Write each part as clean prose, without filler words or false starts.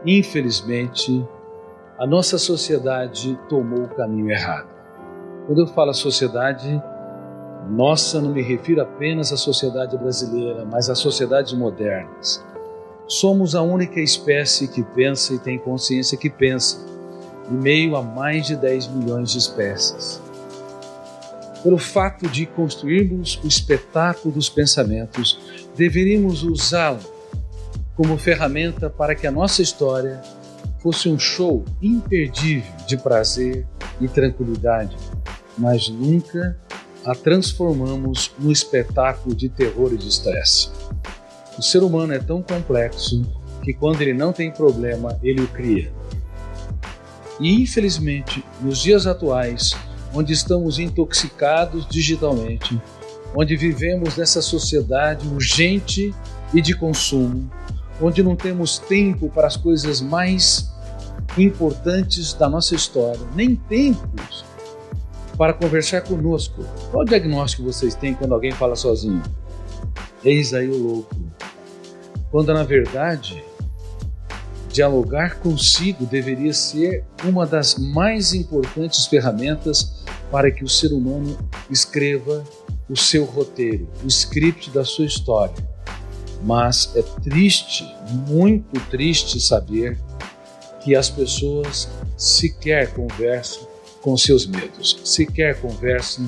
infelizmente, a nossa sociedade tomou o caminho errado. Quando eu falo sociedade, nossa, não me refiro apenas à sociedade brasileira, mas às sociedades modernas. Somos a única espécie que pensa e tem consciência que pensa, em meio a mais de 10 milhões de espécies. Pelo fato de construirmos o espetáculo dos pensamentos, deveríamos usá-lo como ferramenta para que a nossa história fosse um show imperdível de prazer e tranquilidade, mas nunca a transformamos num espetáculo de terror e de estresse. O ser humano é tão complexo que quando ele não tem problema, ele o cria. E infelizmente, nos dias atuais, onde estamos intoxicados digitalmente, onde vivemos nessa sociedade urgente e de consumo, onde não temos tempo para as coisas mais importantes da nossa história, nem tempos para conversar conosco. Qual o diagnóstico vocês têm quando alguém fala sozinho? Eis aí o louco. Quando na verdade, dialogar consigo deveria ser uma das mais importantes ferramentas para que o ser humano escreva o seu roteiro, o script da sua história. Mas é triste, muito triste saber que as pessoas sequer conversam com seus medos, sequer conversam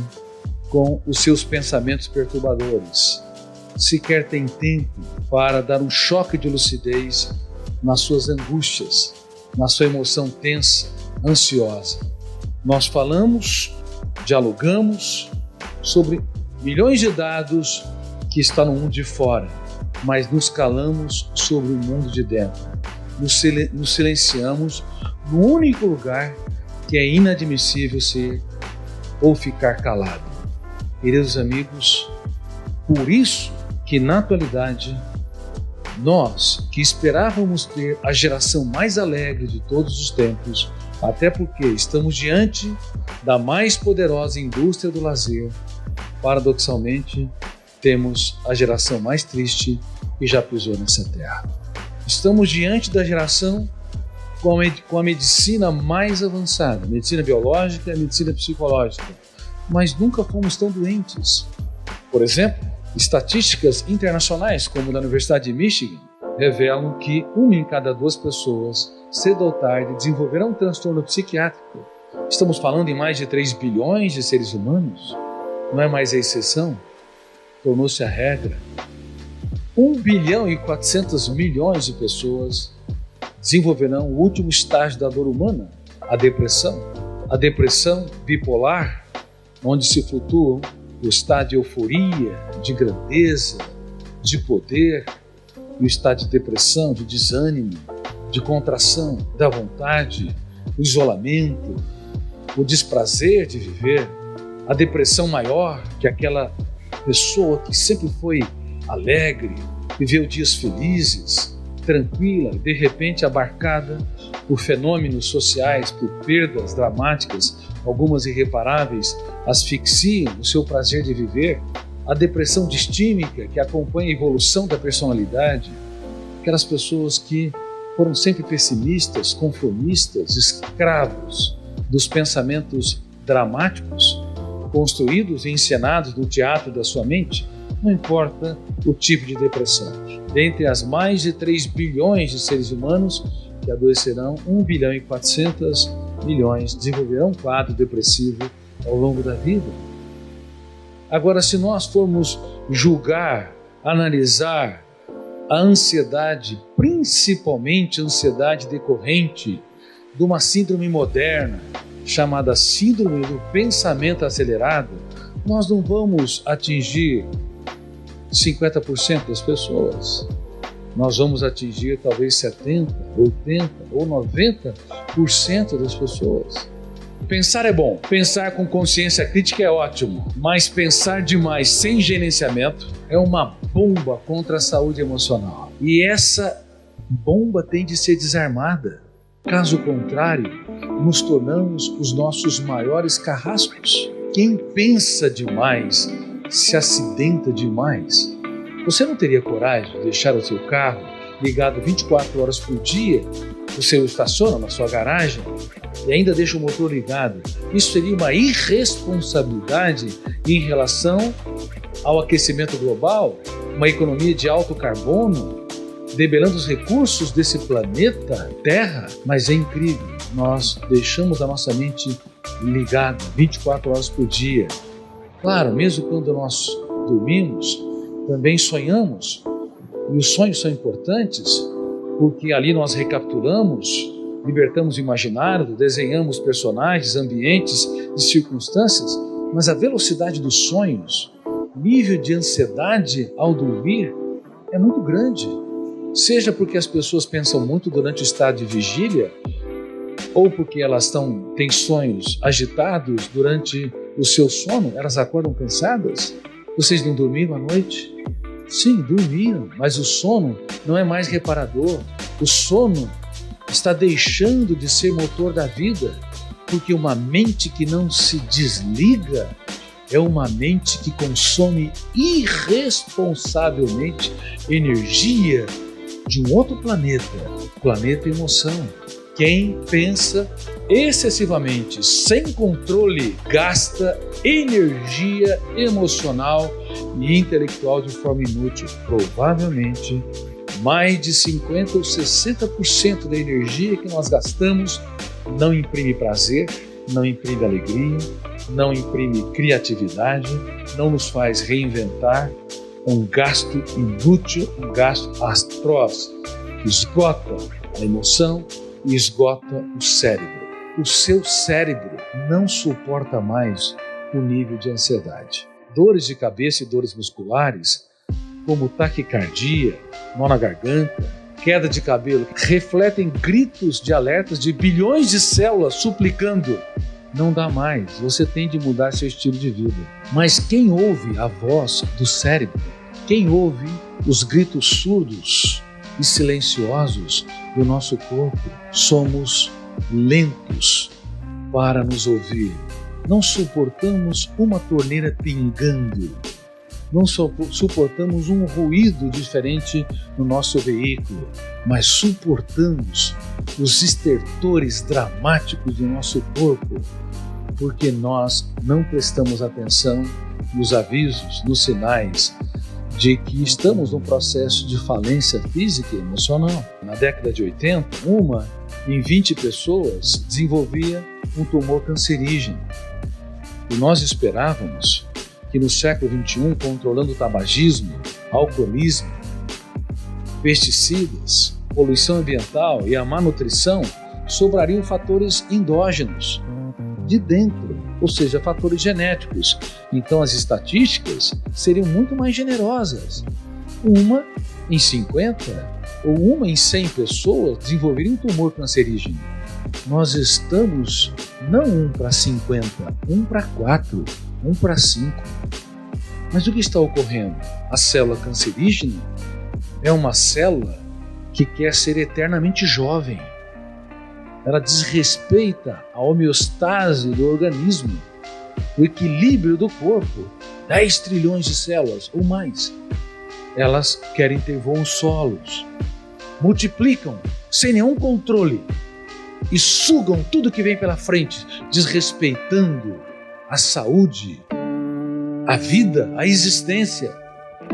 com os seus pensamentos perturbadores, sequer têm tempo para dar um choque de lucidez nas suas angústias, na sua emoção tensa, ansiosa. Nós falamos, dialogamos sobre milhões de dados que estão no mundo de fora, mas nos calamos sobre o mundo de dentro. Nos silenciamos no único lugar que é inadmissível ser ou ficar calado. Queridos amigos, por isso que na atualidade, nós que esperávamos ter a geração mais alegre de todos os tempos, até porque estamos diante da mais poderosa indústria do lazer, paradoxalmente, temos a geração mais triste que já pisou nessa terra. Estamos diante da geração com a medicina mais avançada, medicina biológica e medicina psicológica, mas nunca fomos tão doentes. Por exemplo, estatísticas internacionais, como da Universidade de Michigan, revelam que 1 em cada 2 pessoas, cedo ou tarde, desenvolverão um transtorno psiquiátrico. Estamos falando em mais de 3 bilhões de seres humanos. Não é mais a exceção, tornou-se a regra. 1 bilhão e 400 milhões de pessoas desenvolverão o último estágio da dor humana, a depressão. A depressão bipolar, onde se flutuam o estado de euforia, de grandeza, de poder, e o estado de depressão, de desânimo, de contração da vontade, o isolamento, o desprazer de viver, a depressão maior, que é aquela pessoa que sempre foi alegre, viveu dias felizes, tranquila, de repente abarcada por fenômenos sociais, por perdas dramáticas, algumas irreparáveis, asfixiam o seu prazer de viver, a depressão distímica que acompanha a evolução da personalidade, aquelas pessoas que foram sempre pessimistas, conformistas, escravos dos pensamentos dramáticos, construídos e encenados no teatro da sua mente, não importa o tipo de depressão. Dentre as mais de 3 bilhões de seres humanos que adoecerão, 1 bilhão e 400 milhões desenvolverão um quadro depressivo ao longo da vida. Agora, se nós formos julgar, analisar a ansiedade, principalmente a ansiedade decorrente de uma síndrome moderna, chamada síndrome do pensamento acelerado, nós não vamos atingir 50% das pessoas. Nós vamos atingir talvez 70%, 80% ou 90% das pessoas. Pensar é bom, pensar com consciência crítica é ótimo, mas pensar demais sem gerenciamento é uma bomba contra a saúde emocional. E essa bomba tem de ser desarmada. Caso contrário, nos tornamos os nossos maiores carrascos. Quem pensa demais se acidenta demais. Você não teria coragem de deixar o seu carro ligado 24 horas por dia, você o estaciona na sua garagem e ainda deixa o motor ligado. Isso seria uma irresponsabilidade em relação ao aquecimento global, uma economia de alto carbono, debelando os recursos desse planeta Terra. Mas é incrível, nós deixamos a nossa mente ligada 24 horas por dia. Claro, mesmo quando nós dormimos, também sonhamos, e os sonhos são importantes, porque ali nós recapitulamos, libertamos o imaginário, desenhamos personagens, ambientes e circunstâncias, mas a velocidade dos sonhos, nível de ansiedade ao dormir é muito grande. Seja porque as pessoas pensam muito durante o estado de vigília, ou porque elas têm sonhos agitados durante o seu sono, elas acordam cansadas. Vocês não dormiram à noite? Sim, dormiram, mas o sono não é mais reparador. O sono está deixando de ser motor da vida, porque uma mente que não se desliga é uma mente que consome irresponsavelmente energia de um outro planeta, planeta emoção. Quem pensa excessivamente, sem controle, gasta energia emocional e intelectual de forma inútil. Provavelmente, mais de 50% ou 60% da energia que nós gastamos não imprime prazer, não imprime alegria, não imprime criatividade, não nos faz reinventar. Um gasto inútil, um gasto atroz, que esgota a emoção e esgota o cérebro. O seu cérebro não suporta mais o nível de ansiedade. Dores de cabeça e dores musculares, como taquicardia, nó na garganta, queda de cabelo, refletem gritos de alertas de bilhões de células suplicando: não dá mais, você tem de mudar seu estilo de vida. Mas quem ouve a voz do cérebro, quem ouve os gritos surdos e silenciosos do nosso corpo, somos lentos para nos ouvir. Não suportamos uma torneira pingando, não suportamos um ruído diferente no nosso veículo, mas suportamos os estertores dramáticos do nosso corpo, porque nós não prestamos atenção nos avisos, nos sinais de que estamos num processo de falência física e emocional. Na década de 80, uma em 20 pessoas desenvolvia um tumor cancerígeno. E nós esperávamos que no século XXI, controlando o tabagismo, alcoolismo, pesticidas, poluição ambiental e a má nutrição, sobrariam fatores endógenos, de dentro, ou seja, fatores genéticos. Então as estatísticas seriam muito mais generosas. Uma em 50 ou uma em 100 pessoas desenvolveria um tumor cancerígeno. Nós estamos não 1 para 50, 1 para 4, 1 para 5. Mas o que está ocorrendo? A célula cancerígena é uma célula que quer ser eternamente jovem. Ela desrespeita a homeostase do organismo, o equilíbrio do corpo. 10 trilhões de células ou mais. Elas querem ter voos solos, multiplicam sem nenhum controle e sugam tudo que vem pela frente, desrespeitando a saúde, a vida, a existência.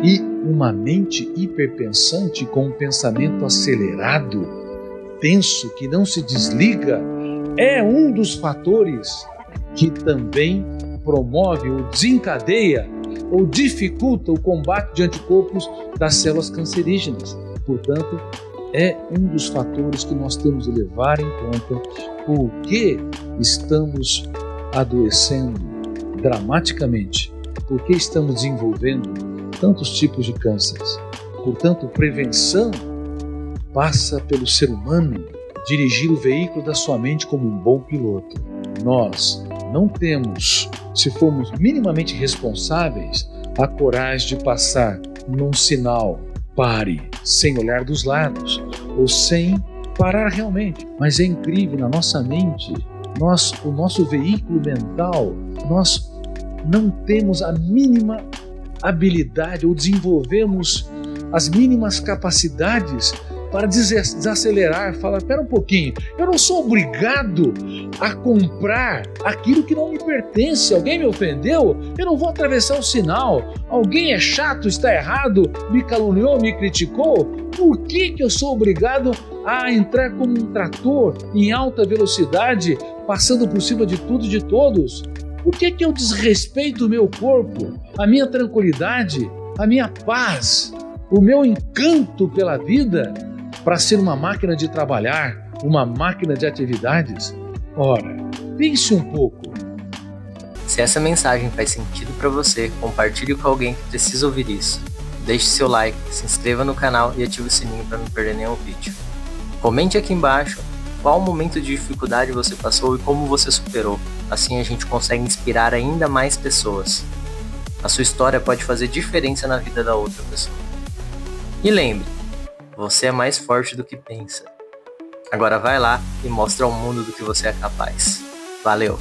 E uma mente hiperpensante com um pensamento acelerado, tenso, que não se desliga, é um dos fatores que também promove ou desencadeia ou dificulta o combate de anticorpos das células cancerígenas. Portanto, é um dos fatores que nós temos de levar em conta porque estamos adoecendo dramaticamente, porque estamos desenvolvendo tantos tipos de cânceres. Portanto, prevenção passa pelo ser humano dirigir o veículo da sua mente como um bom piloto. Nós não temos, se formos minimamente responsáveis, a coragem de passar num sinal pare, sem olhar dos lados, ou sem parar realmente. Mas é incrível, na nossa mente, o nosso veículo mental, nós não temos a mínima habilidade ou desenvolvemos as mínimas capacidades para desacelerar, falar, espera um pouquinho, eu não sou obrigado a comprar aquilo que não me pertence. Alguém me ofendeu, eu não vou atravessar o sinal. Alguém é chato, está errado, me caluniou, me criticou. Por que eu sou obrigado a entrar como um trator em alta velocidade, passando por cima de tudo e de todos? Por que eu desrespeito o meu corpo, a minha tranquilidade, a minha paz, o meu encanto pela vida, para ser uma máquina de trabalhar, uma máquina de atividades? Ora, pense um pouco. Se essa mensagem faz sentido para você, compartilhe com alguém que precisa ouvir isso. Deixe seu like, se inscreva no canal e ative o sininho para não perder nenhum vídeo. Comente aqui embaixo qual momento de dificuldade você passou e como você superou. Assim a gente consegue inspirar ainda mais pessoas. A sua história pode fazer diferença na vida da outra pessoa. E lembre, você é mais forte do que pensa. Agora vai lá e mostra ao mundo do que você é capaz. Valeu!